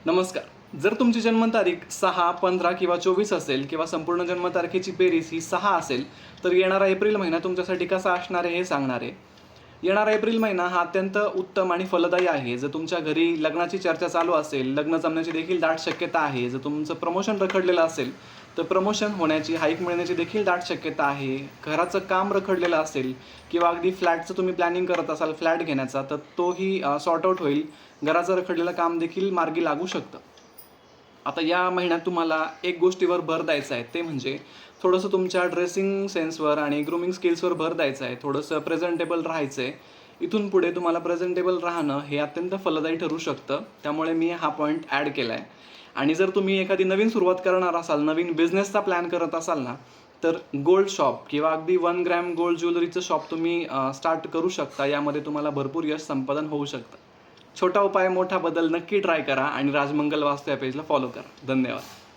नमस्कार. जर तुमची जन्मतारीख 6, 15 किंवा 24 असेल किंवा संपूर्ण जन्मतारखेची बेरीज ही 6 असेल, तर येणारा एप्रिल महिना तुमच्यासाठी कसा असणार आहे हे सांगणार आहे. येणारा एप्रिल महिना हा अत्यंत उत्तम आणि फलदायी आहे. जर तुमच्या घरी लग्नाची चर्चा चालू असेल, लग्न जमण्याची देखील दाट शक्यता आहे. जर तुमचं प्रमोशन रखडलेलं असेल, तर प्रमोशन होण्याची, हाईक मिळण्याची देखील दाट शक्यता आहे. घराचं काम रखडलेलं असेल किंवा अगदी फ्लॅटचं तुम्ही प्लॅनिंग करत असाल फ्लॅट घेण्याचा, तर तोही सॉर्ट आउट होईल. घराचं रखडलेलं काम देखील मार्गी लागू शकतं. आता या महिन्यात तुम्हाला एक गोष्टीवर भर द्यायचा आहे, ते म्हणजे थोडंसं तुमच्या ड्रेसिंग सेन्सवर आणि ग्रूमिंग स्किल्सवर भर द्यायचा आहे. थोडंसं प्रेझेंटेबल राहायचं आहे. इथून पुढे तुम्हाला प्रेझेंटेबल राहणं हे अत्यंत फलदायी ठरू शकतं. त्यामुळे मी हा पॉईंट ॲड केला आहे. आणि जर तुम्ही एखादी नवीन सुरुवात करणार असाल, नवीन बिझनेसचा प्लॅन करत असाल ना, तर गोल्ड शॉप किंवा अगदी 1 ग्रॅम गोल्ड ज्वेलरीचं शॉप तुम्ही स्टार्ट करू शकता. यामध्ये तुम्हाला भरपूर यश संपादन होऊ शकतं. छोटा उपाय मोठा बदल नक्की ट्राय करा आणि राजमंगल वास्तू या पेजला फॉलो करा. धन्यवाद.